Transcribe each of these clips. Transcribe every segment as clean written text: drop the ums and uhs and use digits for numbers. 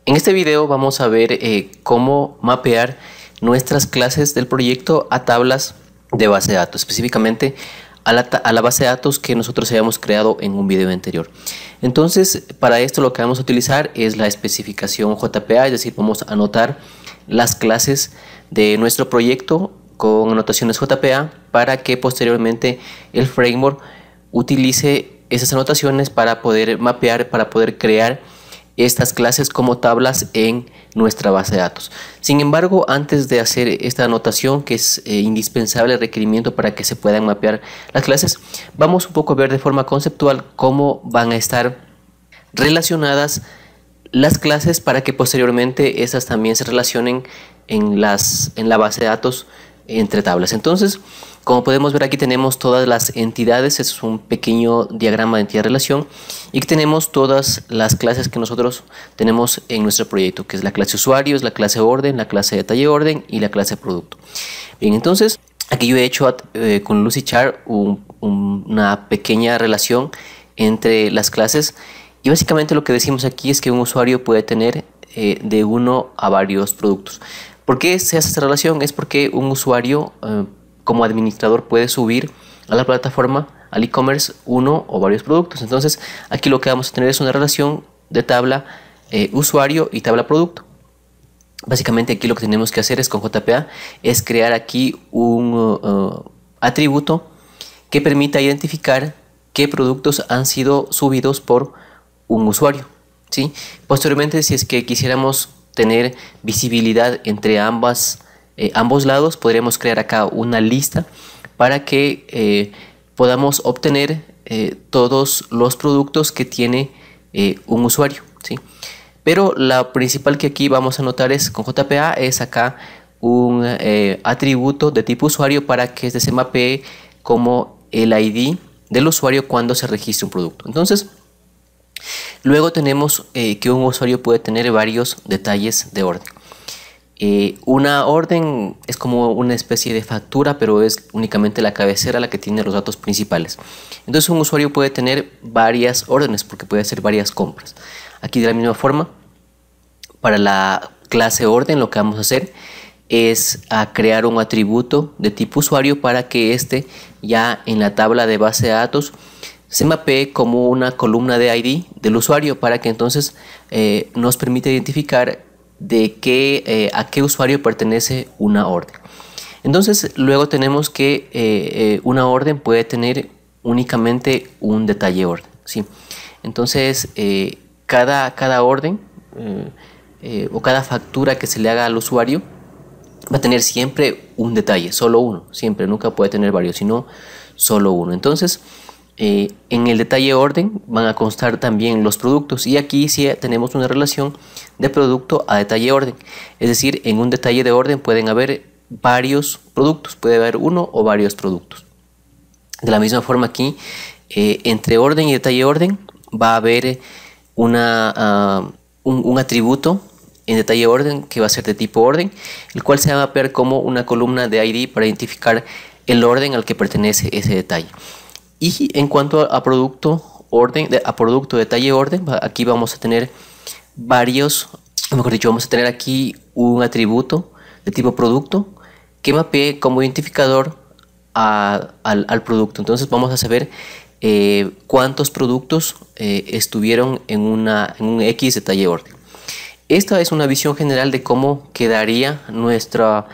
En este video vamos a ver cómo mapear nuestras clases del proyecto a tablas de base de datos, específicamente a la base de datos que nosotros habíamos creado en un video anterior. Entonces, para esto lo que vamos a utilizar es la especificación JPA, es decir, vamos a anotar las clases de nuestro proyecto con anotaciones JPA para que posteriormente el framework utilice esas anotaciones para poder mapear, para poder crear estas clases como tablas en nuestra base de datos. Sin embargo, antes de hacer esta anotación, que es indispensable requerimiento para que se puedan mapear las clases, vamos un poco a ver de forma conceptual cómo van a estar relacionadas las clases para que posteriormente esas también se relacionen en la base de datos entre tablas. Entonces, como podemos ver, aquí tenemos todas las entidades. Es un pequeño diagrama de entidad-relación, y aquí tenemos todas las clases que nosotros tenemos en nuestro proyecto, que es la clase usuarios, la clase orden, la clase detalle orden y la clase producto. Bien, entonces aquí yo he hecho con Lucidchart una pequeña relación entre las clases, y básicamente lo que decimos aquí es que un usuario puede tener de uno a varios productos. ¿Por qué se hace esta relación? Es porque un usuario como administrador puede subir a la plataforma, al e-commerce, uno o varios productos. Entonces aquí lo que vamos a tener es una relación de tabla usuario y tabla producto. Básicamente aquí lo que tenemos que hacer es con JPA es crear aquí un atributo que permita identificar qué productos han sido subidos por un usuario, ¿sí? Posteriormente, si es que quisiéramos tener visibilidad entre ambos lados, podríamos crear acá una lista para que podamos obtener todos los productos que tiene un usuario, ¿sí? Pero la principal que aquí vamos a anotar es con JPA es acá un atributo de tipo usuario para que este se mapee como el ID del usuario cuando se registre un producto. Entonces, luego tenemos que un usuario puede tener varios detalles de orden. Una orden es como una especie de factura, pero es únicamente la cabecera la que tiene los datos principales. Entonces un usuario puede tener varias órdenes porque puede hacer varias compras. Aquí de la misma forma, para la clase orden lo que vamos a hacer es crear un atributo de tipo usuario para que este ya en la tabla de base de datos se mapee como una columna de ID del usuario, para que entonces nos permita identificar a qué usuario pertenece una orden. Entonces luego tenemos que una orden puede tener únicamente un detalle orden, ¿sí? Entonces cada orden o cada factura que se le haga al usuario va a tener siempre un detalle, solo uno, siempre, nunca puede tener varios, sino solo uno. Entonces en el detalle orden van a constar también los productos, y aquí sí tenemos una relación de producto a detalle orden, es decir, en un detalle de orden pueden haber varios productos, puede haber uno o varios productos. De la misma forma aquí entre orden y detalle orden va a haber un atributo en detalle orden que va a ser de tipo orden, el cual se va a mapear como una columna de ID para identificar el orden al que pertenece ese detalle. Y en cuanto a producto orden, a producto detalle orden, aquí vamos a tener varios, mejor dicho, vamos a tener aquí un atributo de tipo producto que mapee como identificador al producto. Entonces vamos a saber cuántos productos estuvieron en un X detalle orden. Esta es una visión general de cómo quedaría nuestro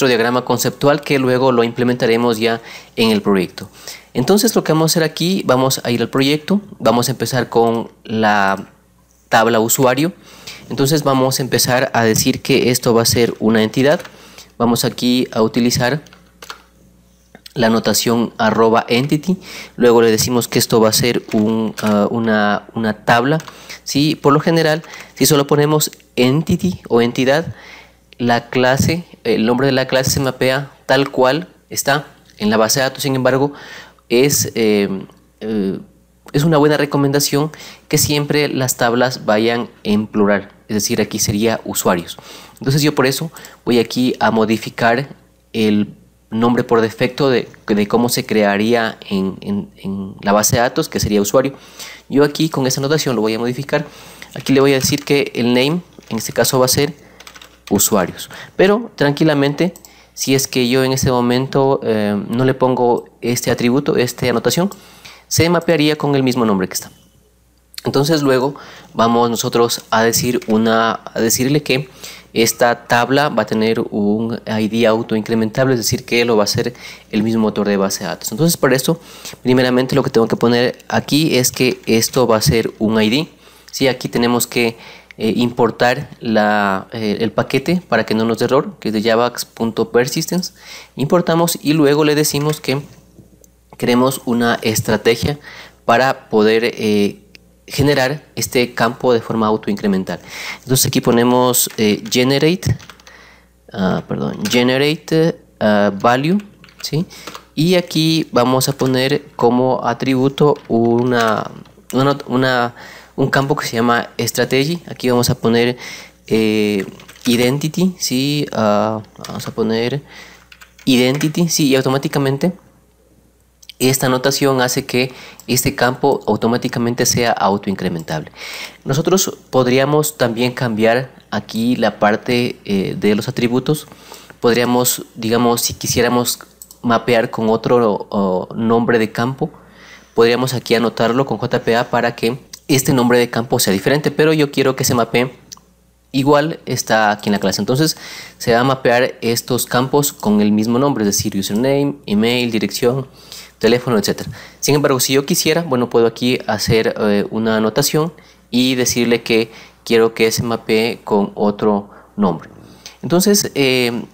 diagrama conceptual, que luego lo implementaremos ya en el proyecto. Entonces lo que vamos a hacer aquí, vamos a ir al proyecto, vamos a empezar con la tabla usuario. Entonces vamos a empezar a decir que esto va a ser una entidad. Vamos aquí a utilizar la anotación @entity, luego le decimos que esto va a ser una tabla, ¿sí? Por lo general, si solo ponemos entity o entidad, la clase, el nombre de la clase se mapea tal cual está en la base de datos. Sin embargo, es una buena recomendación que siempre las tablas vayan en plural, es decir, aquí sería usuarios. Entonces yo por eso voy aquí a modificar el nombre por defecto de cómo se crearía en la base de datos, que sería usuario. Yo aquí con esa anotación lo voy a modificar. Aquí le voy a decir que el name en este caso va a ser usuarios. Pero tranquilamente, si es que yo en este momento no le pongo este atributo, esta anotación, se mapearía con el mismo nombre que está. Entonces luego vamos nosotros a decirle que esta tabla va a tener un ID autoincrementable, es decir, que lo va a hacer el mismo motor de base de datos. Entonces, para esto, primeramente lo que tengo que poner aquí es que esto va a ser un ID. ¿Sí? Aquí tenemos que importar el paquete para que no nos dé error, que es de javax.persistence. Importamos y luego le decimos que queremos una estrategia para poder generar este campo de forma autoincremental. Entonces aquí ponemos generate value, ¿sí? Y aquí vamos a poner como atributo un campo que se llama strategy. Aquí vamos a poner identity, ¿sí? Vamos a poner identity, ¿sí? Y automáticamente esta anotación hace que este campo automáticamente sea autoincrementable. Nosotros podríamos también cambiar aquí la parte de los atributos. Podríamos, digamos, si quisiéramos mapear con otro nombre de campo, podríamos aquí anotarlo con JPA para que este nombre de campo sea diferente, pero yo quiero que se mapee igual está aquí en la clase. Entonces se va a mapear estos campos con el mismo nombre, es decir, username, email, dirección, teléfono, etcétera. Sin embargo, si yo quisiera, bueno, puedo aquí hacer una anotación y decirle que quiero que se mapee con otro nombre. Entonces,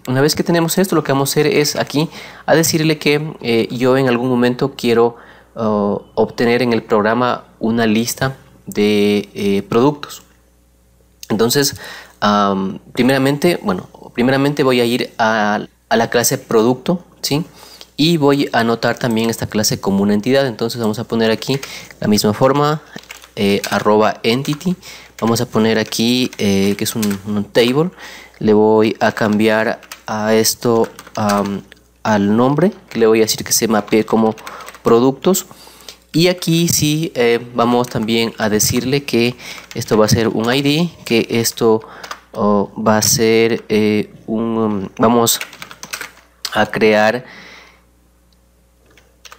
una vez que tenemos esto, lo que vamos a hacer es aquí a decirle que yo en algún momento quiero obtener en el programa una lista de productos. Entonces, primeramente voy a ir a la clase producto, ¿sí? Y voy a anotar también esta clase como una entidad. Entonces vamos a poner aquí la misma forma, @entity. Vamos a poner aquí que es un table. Le voy a cambiar a esto al nombre, que le voy a decir que se mapee como productos. Y aquí sí vamos también a decirle que esto va a ser un ID, que esto va a ser vamos a crear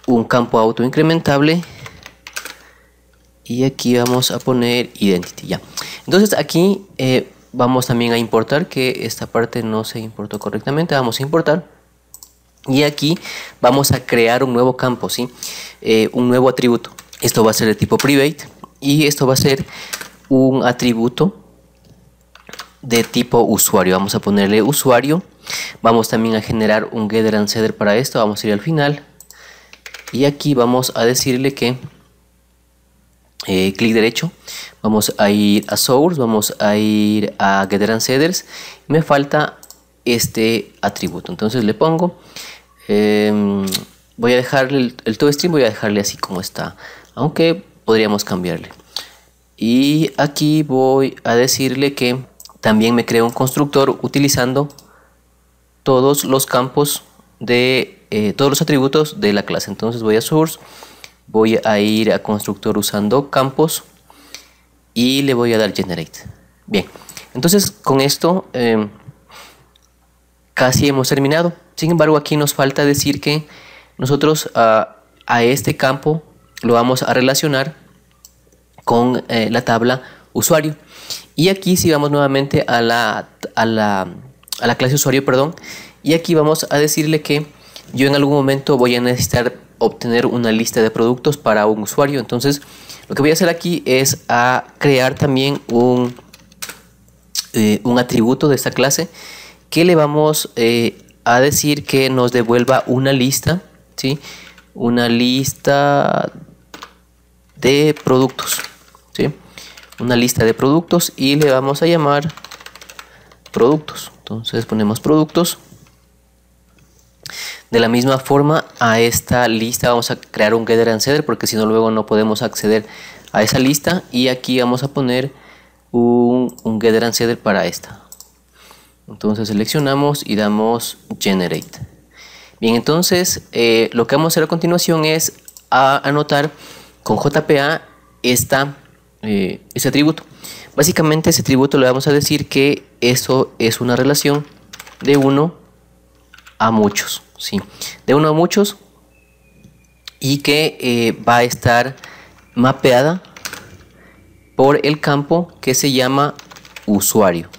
un campo autoincrementable y aquí vamos a poner identity. Ya. Entonces aquí vamos también a importar, que esta parte no se importó correctamente. Vamos a importar y aquí vamos a crear un nuevo campo, ¿sí? Un nuevo atributo. Esto va a ser de tipo private y esto va a ser un atributo de tipo usuario. Vamos a ponerle usuario. Vamos también a generar un getter and setter para esto. Vamos a ir al final y aquí vamos a decirle que clic derecho, vamos a ir a source, vamos a ir a getter and setters. Me falta este atributo, entonces le pongo voy a dejarle el toString, voy a dejarle así como está, aunque podríamos cambiarle. Y aquí voy a decirle que también me creo un constructor utilizando todos los campos de todos los atributos de la clase. Entonces voy a source, voy a ir a constructor usando campos y le voy a dar generate. Bien, entonces con esto casi hemos terminado. Sin embargo, aquí nos falta decir que nosotros a este campo lo vamos a relacionar con la tabla usuario. Y aquí si vamos nuevamente a la clase usuario, perdón, y aquí vamos a decirle que yo en algún momento voy a necesitar obtener una lista de productos para un usuario. Entonces lo que voy a hacer aquí es a crear también un atributo de esta clase que le vamos a decir que nos devuelva una lista, ¿sí? Una lista de productos, ¿sí? Una lista de productos y le vamos a llamar productos. Entonces ponemos productos. De la misma forma, a esta lista vamos a crear un getter and setter, porque si no luego no podemos acceder a esa lista. Y aquí vamos a poner un getter and setter para esta. Entonces seleccionamos y damos generate. Bien, entonces lo que vamos a hacer a continuación es anotar con JPA esta ese atributo. Básicamente ese atributo le vamos a decir que eso es una relación de 1 a muchos, ¿sí? De 1 a muchos, y que va a estar mapeada por el campo que se llama usuario,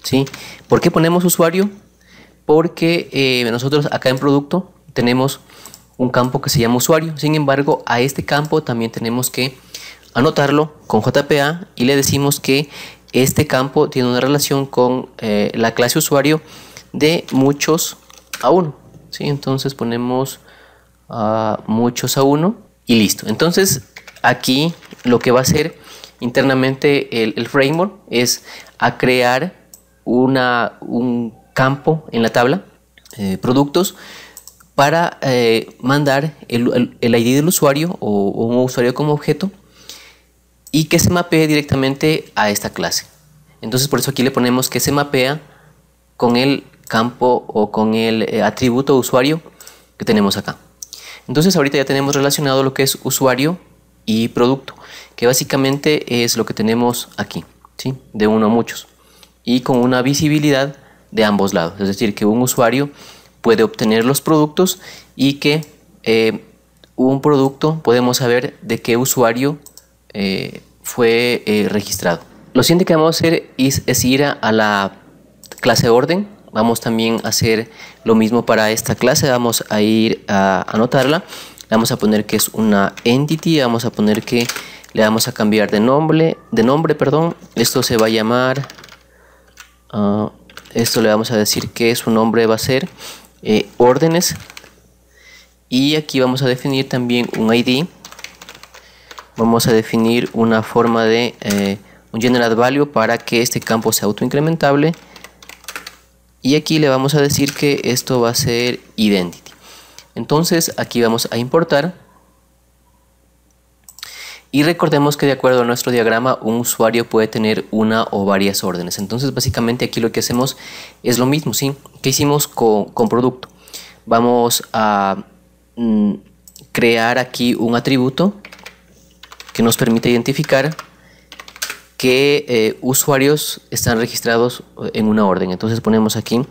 ¿sí? ¿Por qué ponemos usuario? Porque nosotros acá en producto tenemos un campo que se llama usuario. Sin embargo, a este campo también tenemos que anotarlo con JPA y le decimos que este campo tiene una relación con la clase usuario de muchos a 1, ¿sí? Entonces ponemos muchos a 1 y listo. Entonces aquí lo que va a hacer internamente el framework es a crear un campo en la tabla productos para mandar el ID del usuario o un usuario como objeto y que se mapee directamente a esta clase. Entonces por eso aquí le ponemos que se mapea con el campo o con el atributo usuario que tenemos acá. Entonces ahorita ya tenemos relacionado lo que es usuario y producto, que básicamente es lo que tenemos aquí, ¿sí? De 1 a muchos y con una visibilidad de ambos lados, es decir, que un usuario puede obtener los productos y que un producto podemos saber de qué usuario fue registrado. Lo siguiente que vamos a hacer es ir a la clase orden. Vamos también a hacer lo mismo para esta clase. Vamos a ir a anotarla. Le vamos a poner que es una entity. Vamos a poner que le vamos a cambiar de nombre, perdón. Esto se va a llamar esto le vamos a decir que su nombre va a ser órdenes, y aquí vamos a definir también un ID. Vamos a definir una forma de un generate value para que este campo sea autoincrementable, y aquí le vamos a decir que esto va a ser identity. Entonces aquí vamos a importar, y recordemos que de acuerdo a nuestro diagrama un usuario puede tener una o varias órdenes. Entonces básicamente aquí lo que hacemos es lo mismo, ¿sí? ¿Qué hicimos con producto? Vamos a crear aquí un atributo que nos permite identificar qué usuarios están registrados en una orden. Entonces ponemos aquí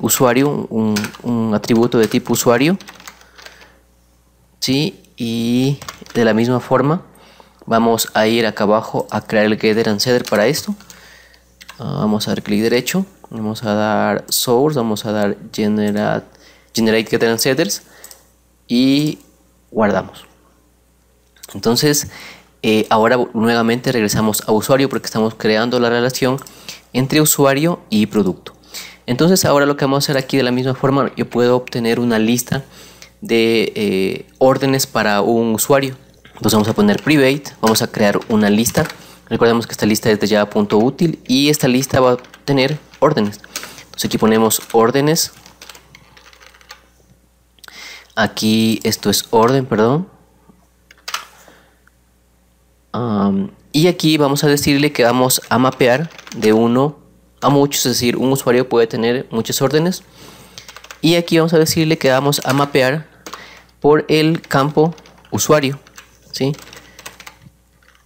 usuario, un atributo de tipo usuario, ¿sí? Y de la misma forma vamos a ir acá abajo a crear el getter and setter para esto. Vamos a dar clic derecho, vamos a dar source, vamos a dar generate getter and setters y guardamos. Entonces ahora nuevamente regresamos a usuario porque estamos creando la relación entre usuario y producto. Entonces ahora lo que vamos a hacer aquí de la misma forma, yo puedo obtener una lista de órdenes para un usuario. Entonces vamos a poner private, vamos a crear una lista. Recordemos que esta lista es de java.util y esta lista va a tener órdenes. Entonces aquí ponemos órdenes. Aquí esto es orden, perdón. Y aquí vamos a decirle que vamos a mapear de 1 a muchos, es decir, un usuario puede tener muchas órdenes. Y aquí vamos a decirle que vamos a mapear por el campo usuario, ¿sí?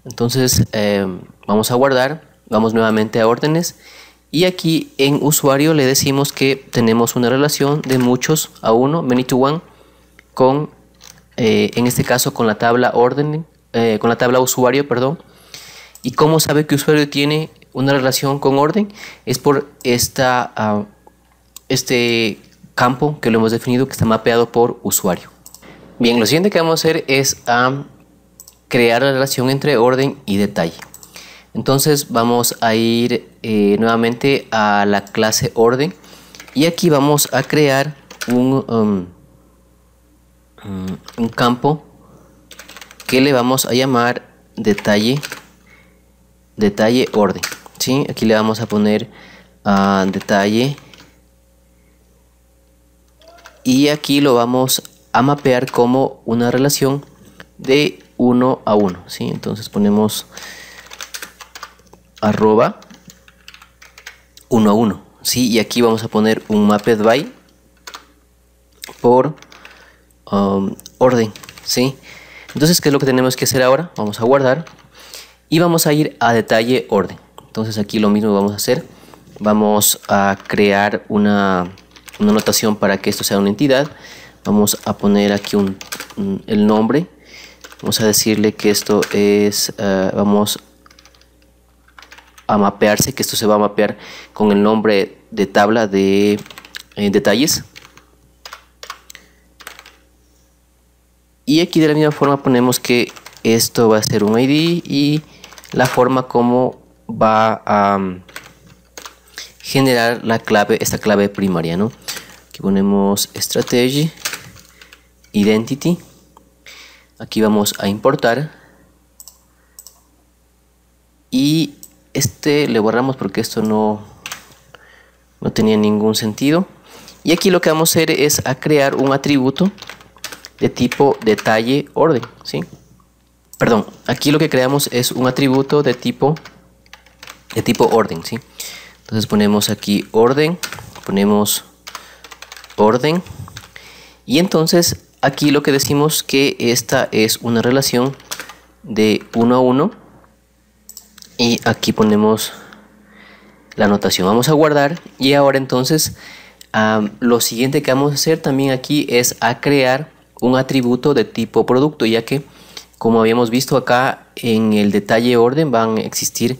Entonces vamos a guardar, vamos nuevamente a órdenes y aquí en usuario le decimos que tenemos una relación de muchos a 1, many to one, con en este caso con la tabla orden, con la tabla usuario, perdón. ¿Y cómo sabe que usuario tiene una relación con orden? Es por este campo que lo hemos definido, que está mapeado por usuario. Bien, lo siguiente que vamos a hacer es crear la relación entre orden y detalle. Entonces vamos a ir nuevamente a la clase orden y aquí vamos a crear un campo que le vamos a llamar detalle orden, ¿sí? Aquí le vamos a poner detalle y aquí lo vamos a mapear como una relación de 1 a 1, ¿sí? Entonces ponemos arroba 1 a 1, ¿sí? Y aquí vamos a poner un mapped by por orden, ¿sí? Entonces, ¿qué es lo que tenemos que hacer ahora? Vamos a guardar y vamos a ir a detalle orden. Entonces aquí lo mismo vamos a hacer. Vamos a crear una notación para que esto sea una entidad. Vamos a poner aquí el nombre. Vamos a decirle que esto es, vamos a mapearse, que esto se va a mapear con el nombre de tabla de detalles. Y aquí de la misma forma ponemos que esto va a ser un ID y la forma como va a generar la clave, esta clave primaria, ¿no? Aquí ponemos strategy, identity. Aquí vamos a importar. Y este le borramos porque esto no tenía ningún sentido. Y aquí lo que vamos a hacer es a crear un atributo de tipo detalle orden, ¿sí? Perdón, aquí lo que creamos es un atributo de tipo orden, ¿sí? Entonces ponemos aquí orden, ponemos orden, y entonces aquí lo que decimos que esta es una relación de 1 a 1, y aquí ponemos la anotación. Vamos a guardar, y ahora entonces lo siguiente que vamos a hacer también aquí es a crear un atributo de tipo producto, ya que como habíamos visto acá en el detalle orden van a existir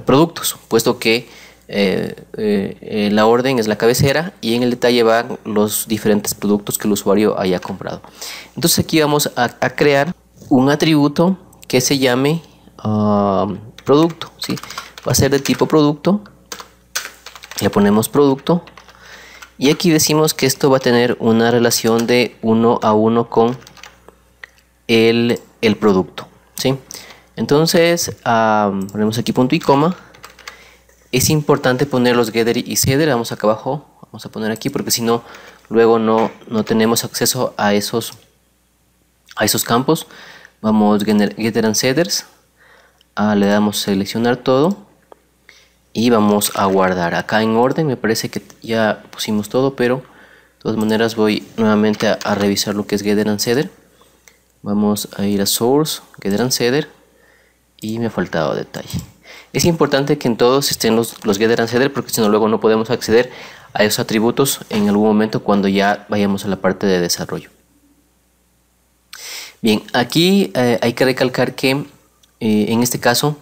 productos, puesto que la orden es la cabecera y en el detalle van los diferentes productos que el usuario haya comprado. Entonces aquí vamos a crear un atributo que se llame producto, ¿sí? Va a ser de tipo producto, le ponemos producto, y aquí decimos que esto va a tener una relación de 1 a 1 con el producto, ¿sí? Entonces ponemos aquí punto y coma. Es importante poner los getter y setter. Vamos acá abajo, vamos a poner aquí porque si no luego no tenemos acceso a esos campos. Vamos getter and setters, le damos seleccionar todo y vamos a guardar. Acá en orden me parece que ya pusimos todo, pero de todas maneras voy nuevamente a revisar lo que es getter and setter. Vamos a ir a source, getter and setter, y me ha faltado detalle. Es importante que en todos estén los getter and setter, porque si no luego no podemos acceder a esos atributos en algún momento cuando ya vayamos a la parte de desarrollo. Bien, aquí hay que recalcar que en este caso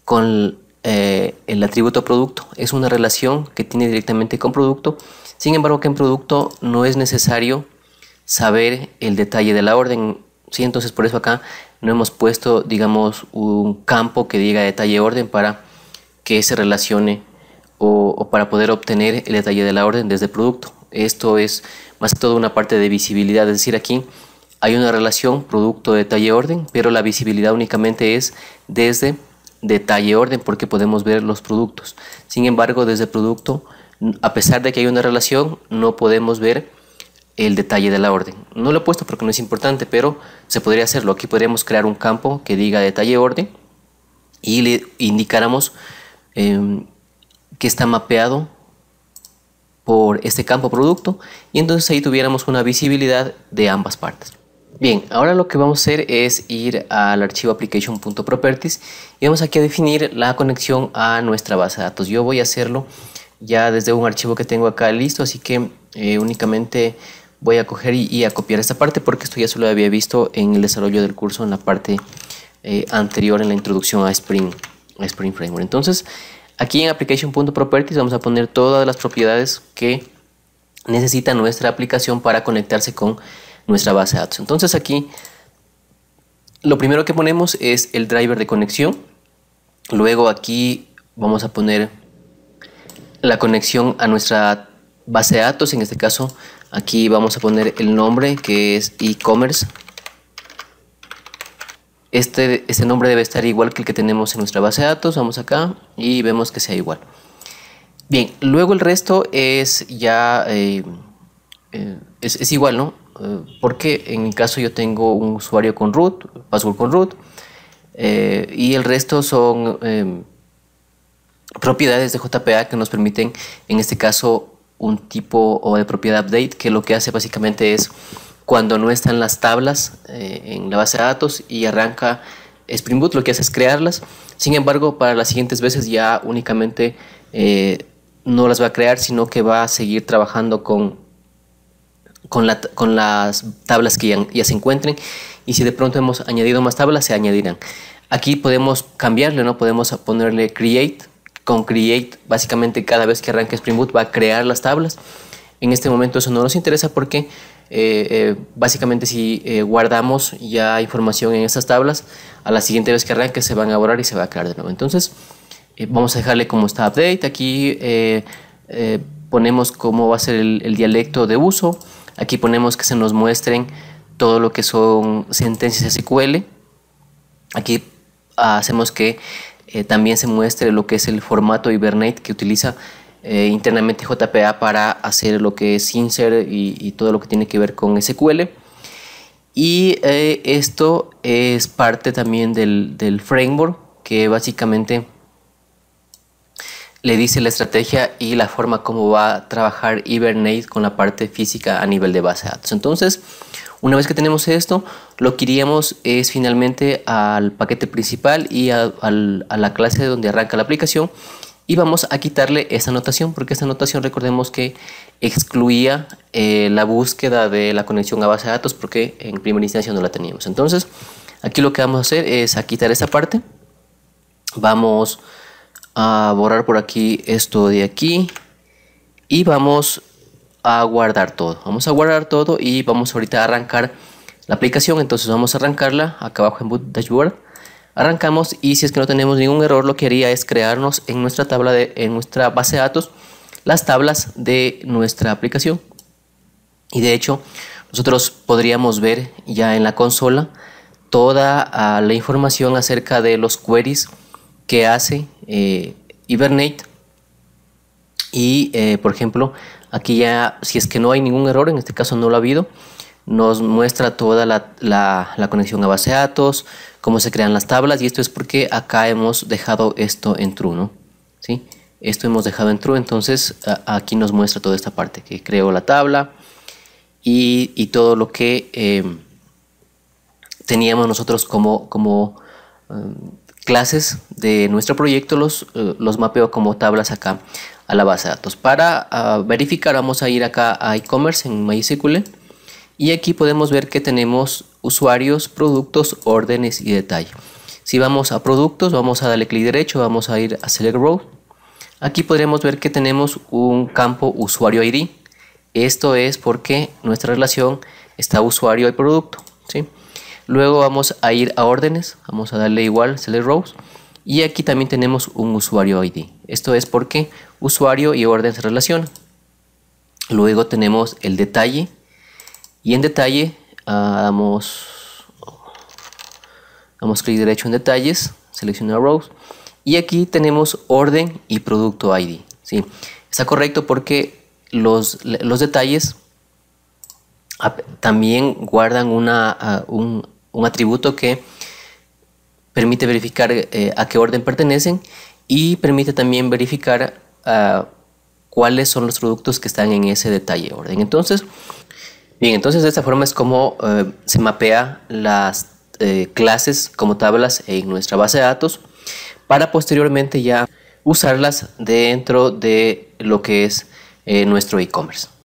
con el atributo producto es una relación que tiene directamente con producto. Sin embargo, que en producto no es necesario saber el detalle de la orden, ¿sí? Entonces por eso acá no hemos puesto, digamos, un campo que diga detalle orden para que se relacione o para poder obtener el detalle de la orden desde producto. Esto es más que todo una parte de visibilidad, es decir, aquí hay una relación producto detalle orden, pero la visibilidad únicamente es desde detalle orden porque podemos ver los productos. Sin embargo, desde producto, a pesar de que hay una relación, no podemos ver el detalle de la orden. No lo he puesto porque no es importante, pero se podría hacerlo. Aquí podríamos crear un campo que diga detalle orden y le indicáramos que está mapeado por este campo producto, y entonces ahí tuviéramos una visibilidad de ambas partes. Bien, ahora lo que vamos a hacer es ir al archivo application.properties y vamos aquí a definir la conexión a nuestra base de datos. Yo voy a hacerlo ya desde un archivo que tengo acá listo, así que únicamente voy a coger y a copiar esta parte porque esto ya se lo había visto en el desarrollo del curso en la parte anterior, en la introducción a Spring Framework. Entonces aquí en application.properties vamos a poner todas las propiedades que necesita nuestra aplicación para conectarse con nuestra base de datos. Entonces aquí lo primero que ponemos es el driver de conexión. Luego aquí vamos a poner la conexión a nuestra base de datos. En este caso aquí vamos a poner el nombre, que es e-commerce. Este nombre debe estar igual que el que tenemos en nuestra base de datos. Vamos acá y vemos que sea igual. Bien, luego el resto es ya es igual, ¿no? Porque en mi caso yo tengo un usuario con root, password con root, y el resto son propiedades de JPA que nos permiten, en este caso, un tipo o de propiedad update, que lo que hace básicamente es cuando no están las tablas en la base de datos y arranca Spring Boot lo que hace es crearlas. Sin embargo, para las siguientes veces ya únicamente no las va a crear, sino que va a seguir trabajando con las tablas que ya se encuentren, y si de pronto hemos añadido más tablas, se añadirán. Aquí podemos cambiarle, ¿no? Podemos ponerle create. Con create, básicamente cada vez que arranque Spring Boot va a crear las tablas. En este momento eso no nos interesa porque básicamente si guardamos ya información en estas tablas, a la siguiente vez que arranque se van a borrar y se va a crear de nuevo. Entonces vamos a dejarle como está update. Aquí ponemos cómo va a ser el dialecto de uso. Aquí ponemos que se nos muestren todo lo que son sentencias SQL. Aquí hacemos que también se muestre lo que es el formato Hibernate que utiliza internamente JPA para hacer lo que es insert y todo lo que tiene que ver con SQL. Y esto es parte también del framework que básicamente le dice la estrategia y la forma como va a trabajar Hibernate con la parte física a nivel de base de datos. Entonces, una vez que tenemos esto, lo que iríamos es finalmente al paquete principal y a la clase donde arranca la aplicación, y vamos a quitarle esta notación, porque esta notación, recordemos que excluía la búsqueda de la conexión a base de datos, porque en primera instancia no la teníamos. Entonces, aquí lo que vamos a hacer es a quitar esta parte. Vamos a borrar por aquí esto de aquí y vamos a guardar todo. Vamos a guardar todo y vamos ahorita a arrancar la aplicación. Entonces vamos a arrancarla acá abajo en Boot Dashboard. Arrancamos y si es que no tenemos ningún error, lo que haría es crearnos en nuestra tabla en nuestra base de datos las tablas de nuestra aplicación. Y de hecho nosotros podríamos ver ya en la consola toda la información acerca de los queries que hace Hibernate. Y por ejemplo, aquí ya, si es que no hay ningún error, en este caso no lo ha habido, nos muestra toda la conexión a base de datos, cómo se crean las tablas, y esto es porque acá hemos dejado esto en true, ¿no? ¿Sí? Esto hemos dejado en true, entonces aquí nos muestra toda esta parte, que creó la tabla y todo lo que teníamos nosotros como clases de nuestro proyecto, los mapeo como tablas acá a la base de datos. Para verificar, vamos a ir acá a e-commerce en MySQL y aquí podemos ver que tenemos usuarios, productos, órdenes y detalle. Si vamos a productos, vamos a darle clic derecho, vamos a ir a Select Row. Aquí podremos ver que tenemos un campo usuario ID. Esto es porque nuestra relación está usuario y producto, ¿sí? Luego vamos a ir a órdenes, vamos a darle igual Select Rows, y aquí también tenemos un usuario ID. Esto es porque usuario y orden se relacionan. Luego tenemos el detalle, y en detalle damos clic derecho en detalles, seleccionar rows, y aquí tenemos orden y producto ID, ¿sí? Está correcto porque los detalles también guardan un atributo que permite verificar a qué orden pertenecen, y permite también verificar cuáles son los productos que están en ese detalle orden. Entonces, bien, entonces de esta forma es como se mapea las clases como tablas en nuestra base de datos, para posteriormente ya usarlas dentro de lo que es nuestro e-commerce.